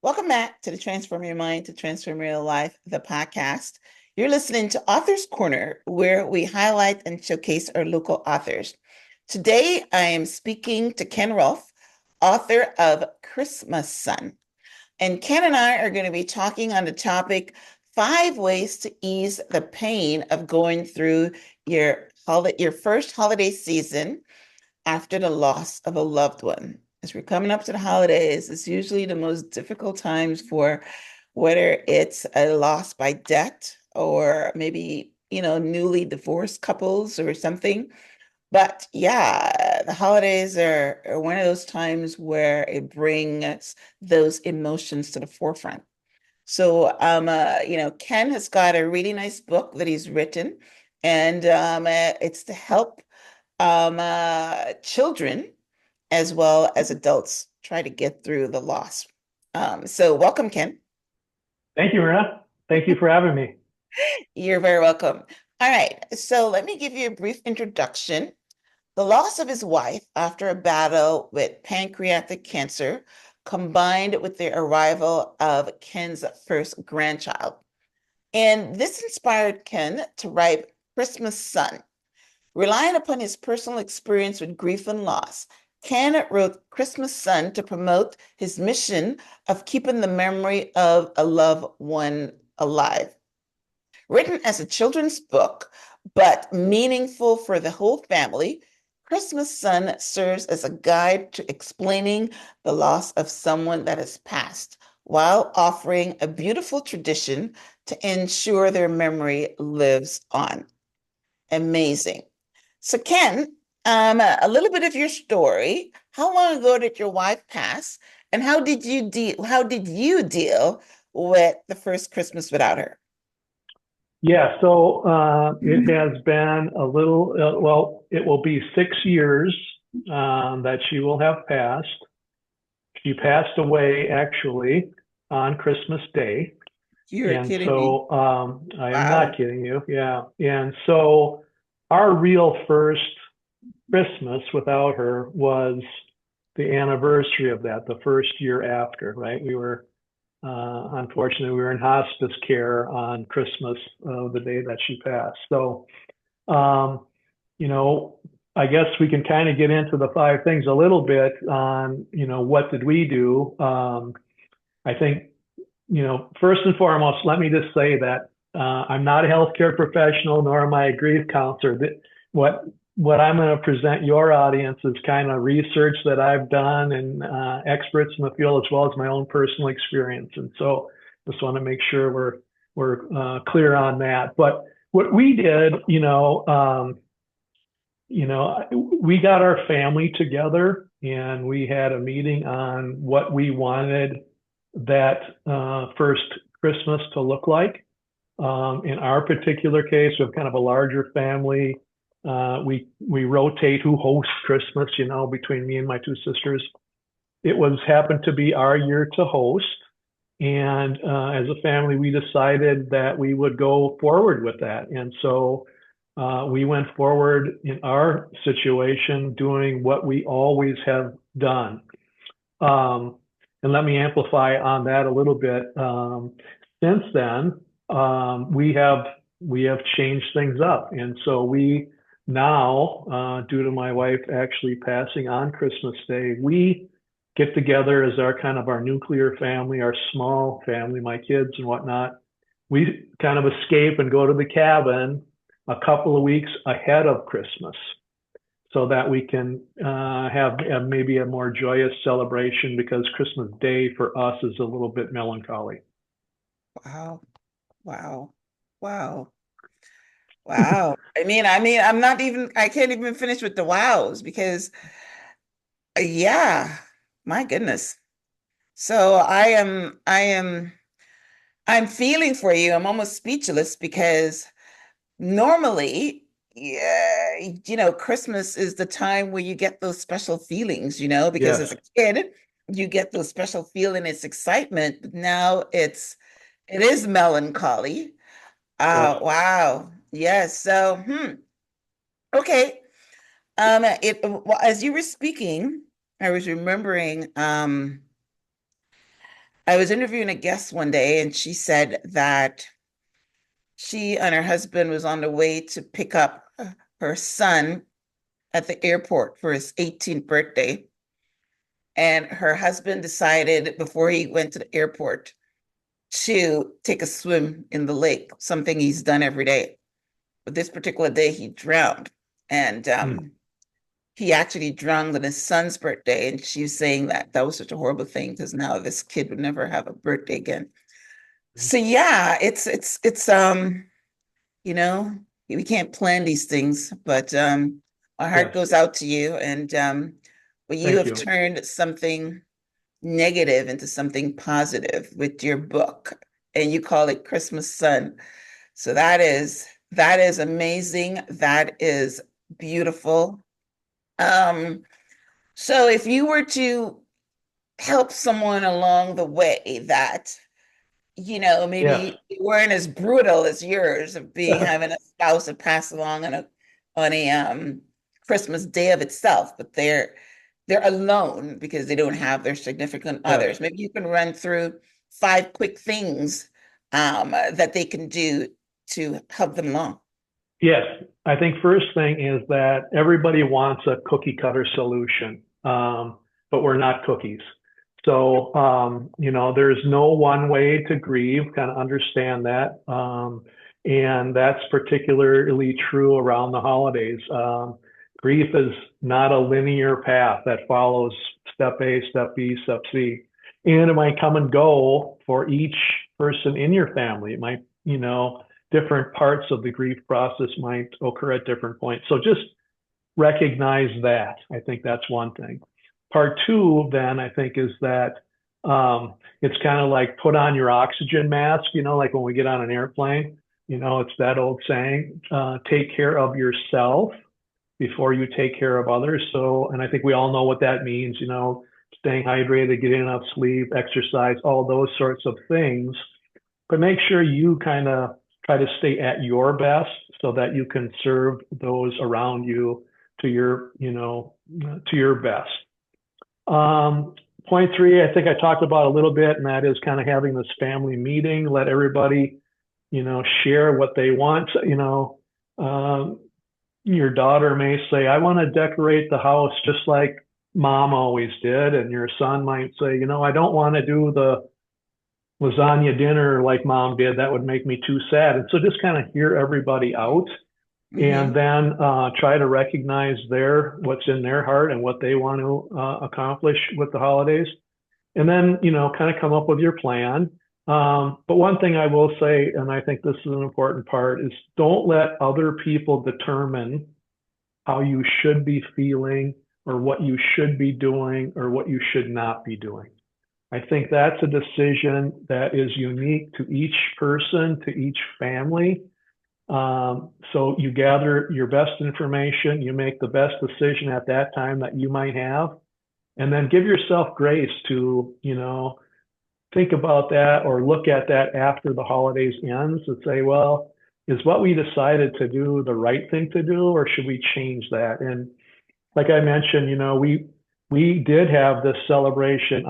Welcome back to the Transform Your Mind to Transform Your Life, the podcast. You're listening to Author's Corner, where we highlight and showcase our local authors. Today, I am speaking to Ken Rohlf, author of Christmas Sun. And Ken and I are going to be talking on the topic 5 ways to ease the pain of going through your first holiday season after the loss of a loved one. As we're coming up to the holidays, it's usually the most difficult times for whether it's a loss by death or maybe, newly divorced couples or something. But yeah, the holidays are one of those times where it brings those emotions to the forefront. So, Ken has got a really nice book that he's written, and it's to help children as well as adults try to get through the loss. So welcome, Ken. Thank you, Myrna. Thank you for having me. You're very welcome. All right, so let me give you a brief introduction. The loss of his wife after a battle with pancreatic cancer, combined with the arrival of Ken's first grandchild. And this inspired Ken to write Christmas Sun. Relying upon his personal experience with grief and loss, Ken wrote Christmas Sun to promote his mission of keeping the memory of a loved one alive. Written as a children's book, but meaningful for the whole family, Christmas Sun serves as a guide to explaining the loss of someone that has passed, while offering a beautiful tradition to ensure their memory lives on. Amazing. So, Ken, a little bit of your story. How long ago did your wife pass, and how did you deal with the first Christmas without her? It has been a little, it will be 6 years that she will have passed. She passed away actually on Christmas Day. You're kidding me. I am not Wow. kidding you. Yeah. And so our real first Christmas without her was the anniversary of that, the first year after, right? Unfortunately, we were in hospice care on Christmas, the day that she passed. Um, you know, I guess we can kind of get into the five things a little bit on, what did we do? I think, first and foremost, let me just say that I'm not a healthcare professional, nor am I a grief counselor. What what I'm going to present your audience is kind of research that I've done and experts in the field, as well as my own personal experience. And so, just want to make sure we're clear on that. But what we did, we got our family together and we had a meeting on what we wanted that first Christmas to look like. In our particular case, we have kind of a larger family. We rotate who hosts Christmas, between me and my two sisters. It was happened to be our year to host, and as a family, we decided that we would go forward with that. And so we went forward in our situation, doing what we always have done. Um, and let me amplify on that a little bit. Since then, we have changed things up, and so we now, due to my wife actually passing on Christmas Day, we get together as our nuclear family, our small family, my kids and whatnot. We kind of escape and go to the cabin a couple of weeks ahead of Christmas so that we can have maybe a more joyous celebration because Christmas Day for us is a little bit melancholy. Wow. Wow. Wow. Wow. I can't even finish with the wows because, yeah, my goodness. So I'm feeling for you. I'm almost speechless because normally, yeah, Christmas is the time where you get those special feelings, because Yes. as a kid, you get those special feeling, it's excitement, but now it is melancholy. Yes. Wow. Yes. So, okay. Well, as you were speaking, I was remembering, I was interviewing a guest one day, and she said that she and her husband was on the way to pick up her son at the airport for his 18th birthday. And her husband decided before he went to the airport to take a swim in the lake, something he's done every day. But this particular day, he drowned. And Mm, he actually drowned on his son's birthday. And she was saying that that was such a horrible thing because now this kid would never have a birthday again. So yeah, it's you know, we can't plan these things, but our heart yes, goes out to you, and well, you thank have you. turned something negative into something positive with your book, and you call it Christmas Sun. So that is amazing. That is beautiful. Um, so if you were to help someone along the way that Yes. maybe they weren't as brutal as yours of being having a spouse that passed along on a Christmas day of itself, but they're alone because they don't have their significant Yes. others. Maybe you can run through five quick things that they can do to help them along. Yes, I think first thing is that everybody wants a cookie cutter solution, but we're not cookies. So, there's no one way to grieve, kind of understand that. And that's particularly true around the holidays. Grief is not a linear path that follows step A, step B, step C. And it might come and go for each person in your family. It might, different parts of the grief process might occur at different points. So just recognize that. I think that's one thing. Part two, then, I think, is that it's kind of like put on your oxygen mask, like when we get on an airplane, it's that old saying, take care of yourself before you take care of others. So, and I think we all know what that means, staying hydrated, getting enough sleep, exercise, all those sorts of things, but make sure you kind of try to stay at your best so that you can serve those around you to your best. Point three, I think I talked about a little bit, and that is kind of having this family meeting, let everybody, share what they want. Um, your daughter may say, I want to decorate the house just like mom always did. And your son might say, I don't want to do the lasagna dinner like mom did. That would make me too sad. And so just kind of hear everybody out and Hmm. then try to recognize what's in their heart and what they want to accomplish with the holidays. And then, kind of come up with your plan. But one thing I will say, and I think this is an important part, is don't let other people determine how you should be feeling or what you should be doing or what you should not be doing. I think that's a decision that is unique to each person, to each family. So you gather your best information, you make the best decision at that time that you might have, and then give yourself grace to, think about that or look at that after the holidays ends and say, well, is what we decided to do the right thing to do, or should we change that? And like I mentioned, we did have this celebration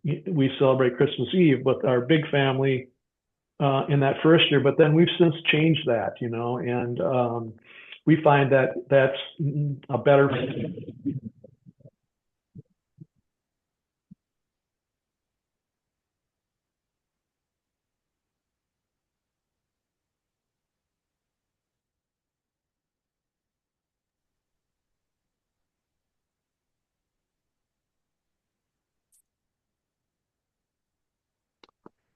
we celebrate Christmas Eve with our big family in that first year, but then we've since changed that, and we find that that's a better.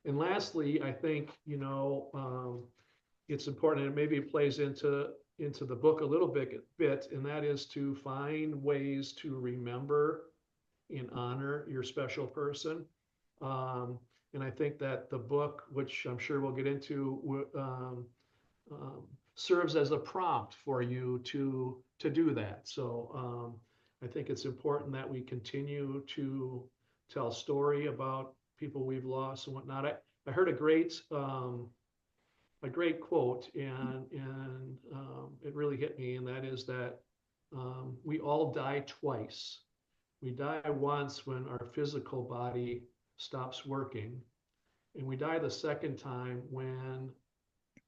And lastly, I think, it's important, and maybe it plays into the book a little bit, and that is to find ways to remember and honor your special person. And I think that the book, which I'm sure we'll get into, um, serves as a prompt for you to do that. So I think it's important that we continue to tell story about people we've lost and whatnot. I heard a great quote, and it really hit me, and that is that we all die twice. We die once when our physical body stops working. And we die the second time when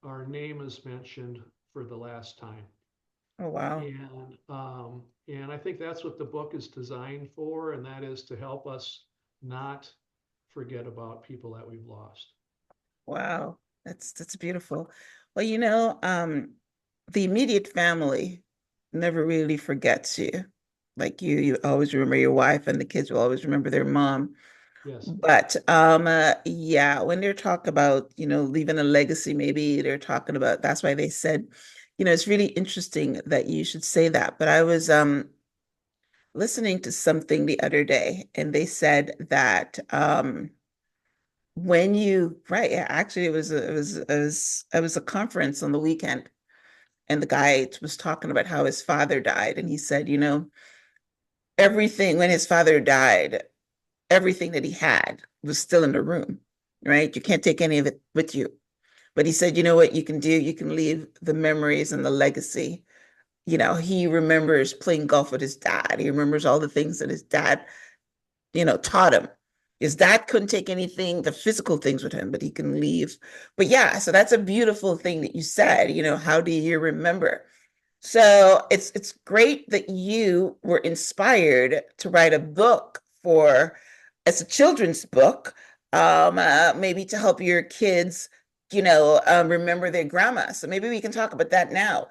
our name is mentioned for the last time. Oh, wow. And I think that's what the book is designed for, and that is to help us not forget about people that we've lost. Wow. That's beautiful. Well, the immediate family never really forgets you. Like you always remember your wife and the kids will always remember their mom. Yes. But yeah, when they're talking about, leaving a legacy, maybe they're talking about that's why they said, it's really interesting that you should say that. But I was listening to something the other day and they said that when you right, yeah, actually it was a conference on the weekend and the guy was talking about how his father died and he said, everything when his father died, everything that he had was still in the room, right? You can't take any of it with you. But he said, you know what you can do? You can leave the memories and the legacy. He remembers playing golf with his dad. He remembers all the things that his dad, taught him. His dad couldn't take anything, the physical things with him, but he can leave. But yeah, so that's a beautiful thing that you said, how do you remember? So it's great that you were inspired to write a book for as a children's book, maybe to help your kids, remember their grandma. So maybe we can talk about that now.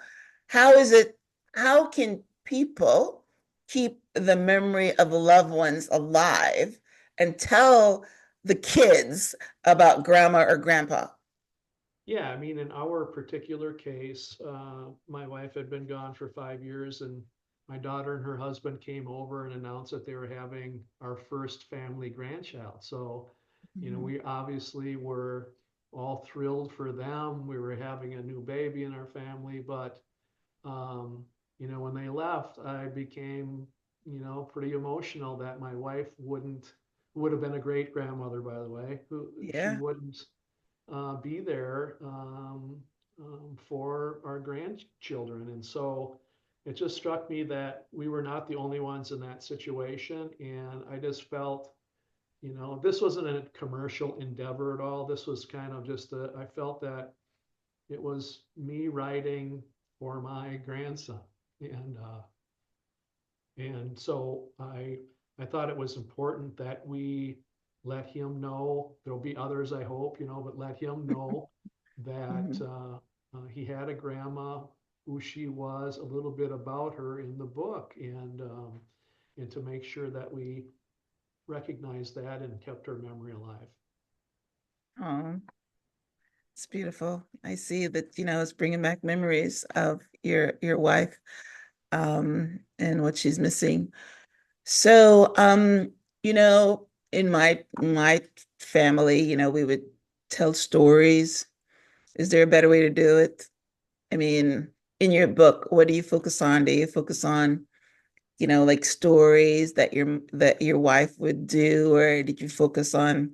How is it, how can people keep the memory of loved ones alive and tell the kids about grandma or grandpa? Yeah, I mean, in our particular case, my wife had been gone for 5 years, and my daughter and her husband came over and announced that they were having our first family grandchild. So, Mhm. we obviously were all thrilled for them. We were having a new baby in our family, but um, when they left, I became, pretty emotional that my wife would have been a great grandmother, by the way, who she Yeah. wouldn't be there for our grandchildren. And so it just struck me that we were not the only ones in that situation. And I just felt, this wasn't a commercial endeavor at all. This was kind of just I felt that it was me writing for my grandson. And so I thought it was important that we let him know. There'll be others, I hope, but let him know that Mhm. he had a grandma, who she was, a little bit about her in the book, and to make sure that we recognized that and kept her memory alive. Oh, it's beautiful. I see that, it's bringing back memories of your wife, and what she's missing. So, in my family, we would tell stories. Is there a better way to do it? I mean, in your book, what do you focus on? Do you focus on, like stories that your wife would do, or did you focus on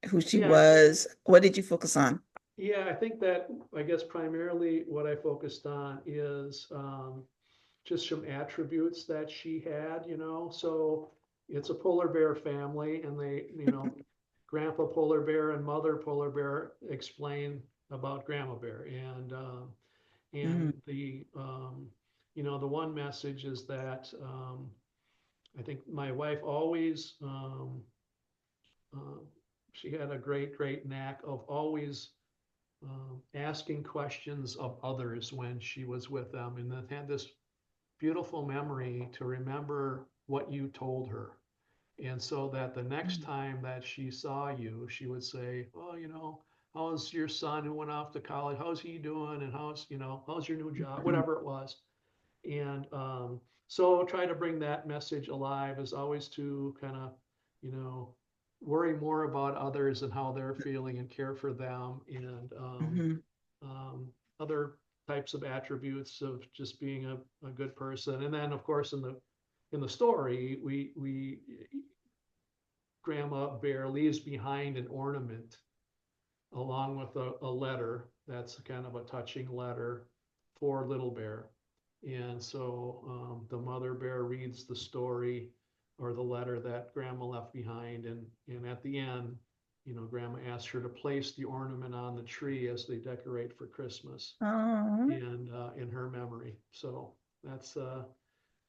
who she Yeah, was? What did you focus on? yeah, I think that, I guess, primarily what I focused on is just some attributes that she had. So it's a polar bear family, and Grandpa Polar Bear and Mother Polar Bear explain about Grandma Bear, and Mm, the one message is that I think my wife always uh, she had a great knack of always asking questions of others when she was with them, and then had this beautiful memory to remember what you told her. And so that the next mm, time that she saw you, she would say, "Oh, how's your son who went off to college? How's he doing? And how's your new job?" mhm, Whatever it was. And so try to bring that message alive is always to kind of, you know, worry more about others and how they're feeling and care for them, and mhm. um, other types of attributes of just being a good person. And then, of course, in the story, we Grandma Bear leaves behind an ornament along with a letter that's kind of a touching letter for Little Bear. And so the mother bear reads the story or the letter that grandma left behind. And at the end, grandma asked her to place the ornament on the tree as they decorate for Christmas Oh, and in her memory. So that's uh,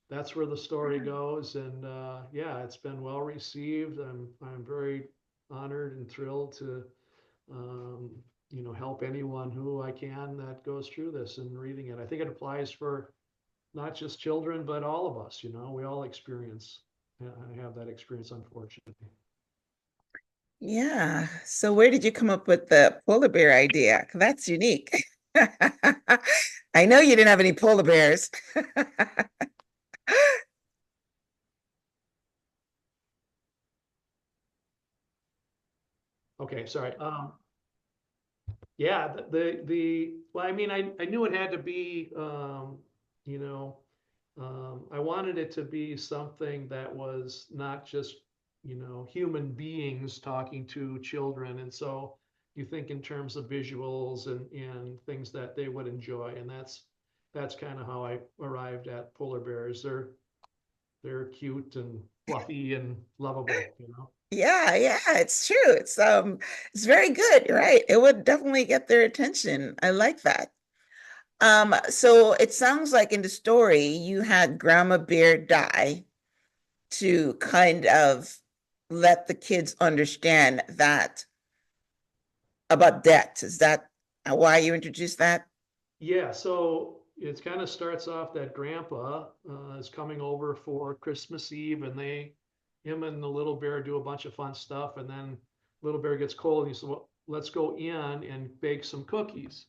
that's where the story goes. And yeah, it's been well received. I'm very honored and thrilled to um, help anyone who I can that goes through this and reading it. I think it applies for not just children, but all of us. We all experience, I have that experience, unfortunately. yeah. So where did you come up with the polar bear idea? 'Cause that's unique. I know you didn't have any polar bears. Okay, sorry. Yeah, well, I mean, I knew it had to be, you know, I wanted it to be something that was not just, human beings talking to children. And so you think in terms of visuals and things that they would enjoy. And that's kind of how I arrived at polar bears. They're cute and fluffy and lovable. Yeah, yeah, it's true. It's very good. You're right. It would definitely get their attention. I like that. So it sounds like in the story you had Grandma Bear die to kind of let the kids understand that about debt. Is that why you introduced that? Yeah, so it kind of starts off that grandpa is coming over for Christmas Eve, and him and the little bear do a bunch of fun stuff, and then little bear gets cold, and he says, "Well, let's go in and bake some cookies."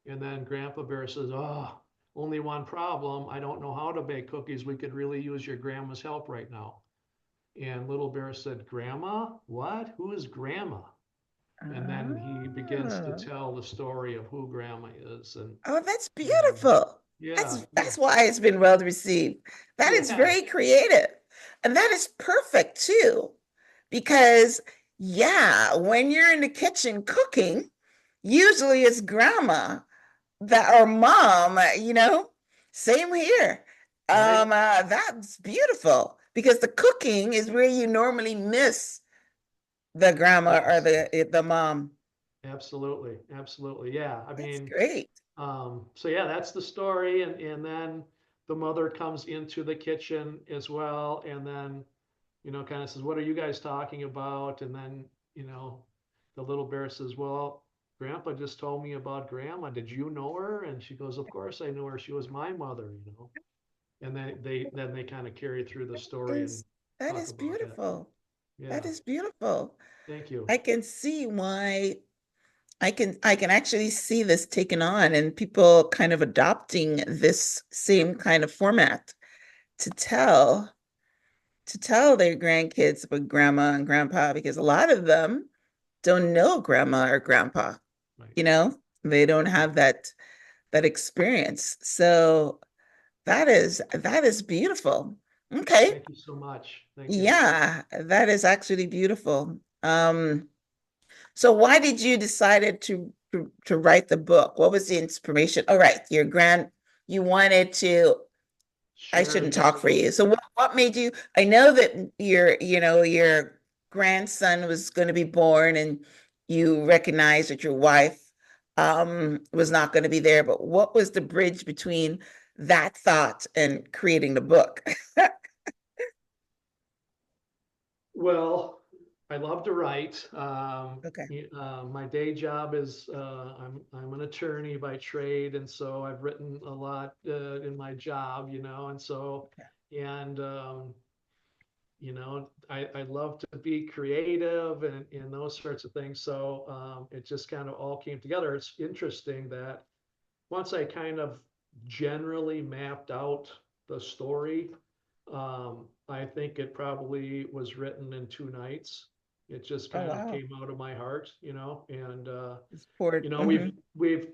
And then Grandpa Bear says, "Oh, only one problem. I don't know how to bake cookies. We could really use your grandma's help right now." And little bear said, "Grandma? What? Who is grandma?" And then he begins to Oh, tell the story of who grandma is, oh, that's and beautiful. yeah, That's yeah, why it's been well received. That is yeah, very creative. And that is perfect too. Because yeah, when you're in the kitchen cooking, usually it's grandma that or mom, same here. right. That's beautiful because the cooking is where you normally miss the grandma or Yes, the mom. absolutely, absolutely. Yeah, I That's mean, great. so yeah, that's the story, and then the mother comes into the kitchen as well, and then kind of says, "What are you guys talking about?" And then you know, the little bear says, "Well, Grandpa just told me about Grandma. Did you know her?" And she goes, "Of course I knew her. She was my mother." And then they kind of carry through the story and Is that talk is about that. beautiful. That Yeah, is beautiful. thank you. I can see why I can actually see this taken on and people kind of adopting this same kind of format to tell to tell their grandkids about grandma and grandpa because a lot of them don't know grandma or grandpa, Right. you know? They don't Yeah. have that experience. So that is beautiful. Okay. Thank you so much. Thank you. Yeah, that is actually beautiful. So why did you decided to write the book? What was the inspiration? All right, you wanted to, I Share shouldn't the talk for story. you. So what made you, I know that your grandson was going to be born and you recognized that your wife was not going to be there, but what was the bridge between that thought and creating the book? Well, I love to write. Okay. My day job is I'm an attorney by trade, and so I've written a lot in my job, and so and I love to be creative and those sorts of things. So it just kind of all came together. It's interesting that once I kind of generally mapped out the story, I think it probably was written in 2 nights. It just Oh kind of wow. came out of my heart, and It's poured. we've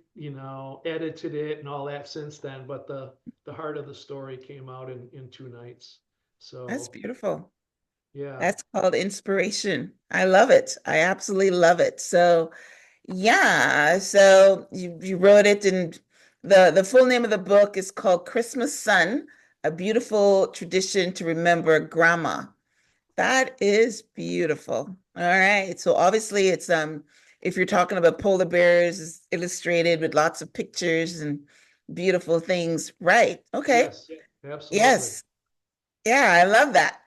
edited it and all that since then, but the heart of the story came out in 2 nights. That's So beautiful. yeah, That's called inspiration. I love it. I absolutely love it. So, yeah, so you wrote it and the full name of the book is called Christmas Sun, A Beautiful Tradition to Remember Grandma. That is beautiful. All right. So obviously it's if you're talking about polar bears, it's illustrated with lots of pictures and beautiful things. Right. Okay. Yes, absolutely. Yes. Yeah, I love that.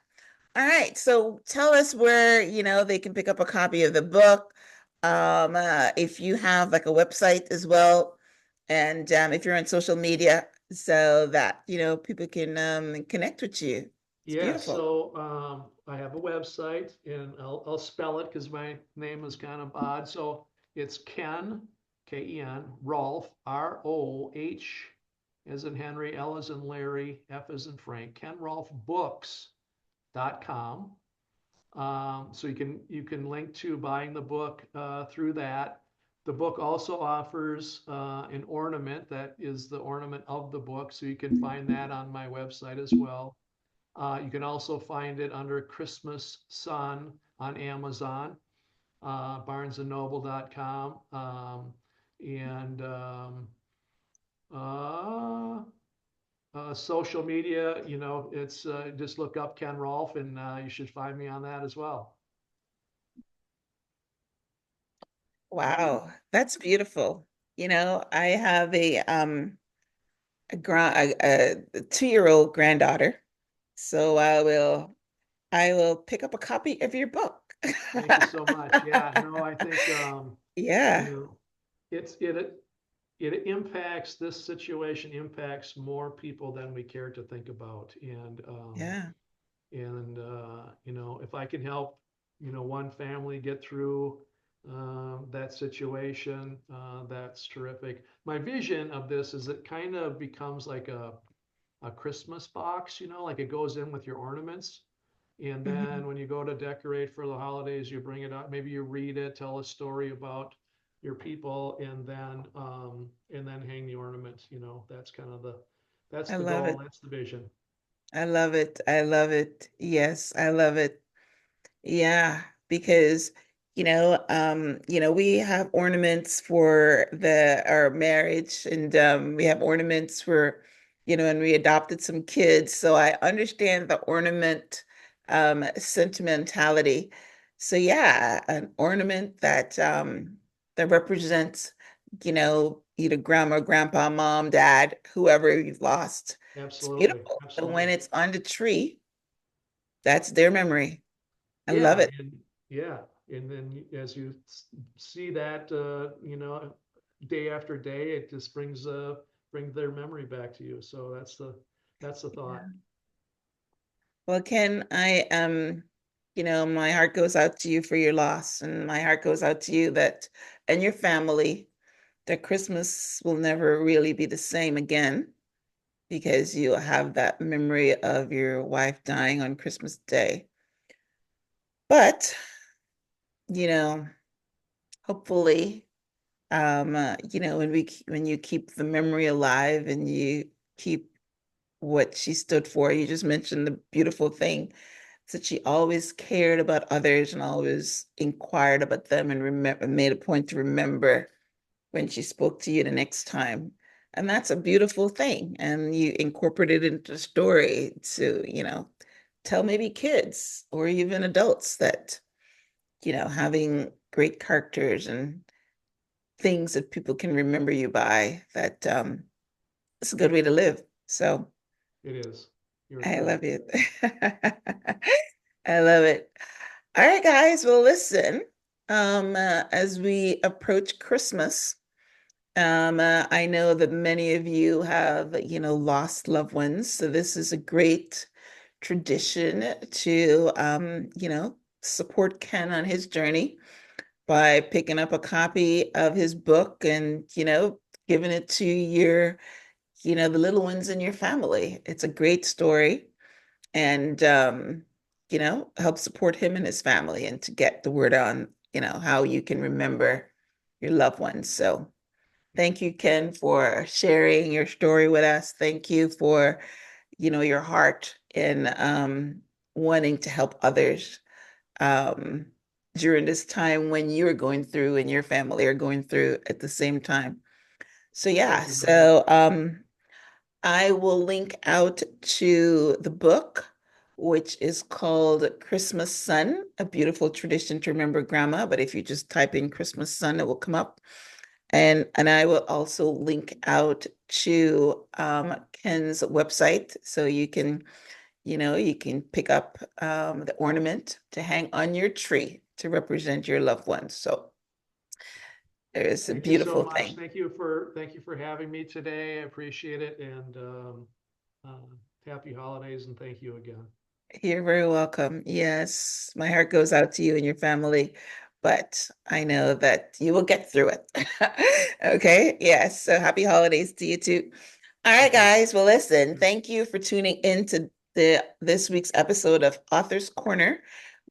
All right. So tell us where, they can pick up a copy of the book. If you have like a website as well, and if you're on social media so that, people can connect with you. It's Yeah, beautiful. so I have a website and I'll spell it because my name is kind of odd. So it's Ken, Ken, Rolf, Roh, as in Henry, L as in Larry, F as in Frank, kenrolfbooks.com. So you can link to buying the book through that. The book also offers an ornament that is the ornament of the book, so you can find that on my website as well. You can also find it under Christmas Sun on Amazon, barnesandnoble.com, and uh, social media, it's just look up Ken Rolf and you should find me on that as well. Wow, that's beautiful. I have a 2-year-old granddaughter, so I will pick up a copy of your book. Thank you so much. Yeah, no, I think you Yeah, know, it's it impacts this situation impacts more people than we care to think about, yeah, and if I can help one family get through that situation, that's terrific. My vision of this is it kind of becomes like a Christmas box, like it goes in with your ornaments. And mhm. then when you go to decorate for the holidays, you bring it up, maybe you read it, tell a story about your people, and then hang the ornament. That's I the love goal, it. that's the vision. I love it. I love it. Yes, I love it. Yeah, because we have ornaments for the our marriage, and we have ornaments for, and we adopted some kids. So I understand the ornament sentimentality. So yeah, an ornament that represents, either grandma, grandpa, mom, dad, whoever you've lost. It's Absolutely, beautiful. And when absolutely. it's on the tree, that's their memory. I love Yeah, it. and yeah, and then as you see that, day after day, it just brings their memory back to you. So that's the thought. Yeah. Well, Ken, my heart goes out to you for your loss, and my heart goes out to you and your family, that Christmas will never really be the same again because you'll have that memory of your wife dying on Christmas Day. But, you know, hopefully, when you keep the memory alive and you keep what she stood for, you just mentioned the beautiful thing that she always cared about others and always inquired about them and remember made a point to remember when she spoke to you the next time. And that's a beautiful thing. And you incorporate it into the story to, tell maybe kids or even adults that, having great characters and things that people can remember you by, that it's a good way to live. So It is. You're I love correct. it. I love it. All right, guys. Well, listen, as we approach Christmas, I know that many of you have, lost loved ones. So this is a great tradition to, support Ken on his journey by picking up a copy of his book and, giving it to the little ones in your family. It's a great story, and help support him and his family and to get the word on, how you can remember your loved ones. So thank you, Ken, for sharing your story with us. Thank you for, your heart in wanting to help others um, during this time when you're going through and your family are going through at the same time. So yeah, Thank you, Myrna. I will link out to the book which is called Christmas Sun, a beautiful tradition to remember grandma. But if you just type in Christmas Sun, it will come up. And I will also link out to Ken's website so you can, you can pick up the ornament to hang on your tree to represent your loved ones. So it's a Thank you so beautiful much. thing. Thank you for having me today. I appreciate it. And happy holidays and thank you again. You're very welcome. Yes, my heart goes out to you and your family, but I know that you will get through it. Okay. Yes. So happy holidays to you too. All right, Okay. guys. Well, listen, thank you for tuning in to this week's episode of Author's Corner.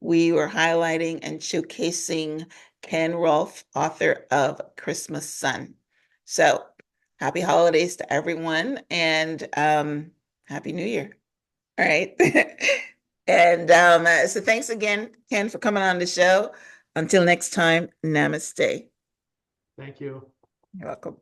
We were highlighting and showcasing Ken Rohlf, author of Christmas Sun. So happy holidays to everyone and happy New Year. All right. And so thanks again, Ken, for coming on the show. Until next time, namaste. Thank you. You're welcome.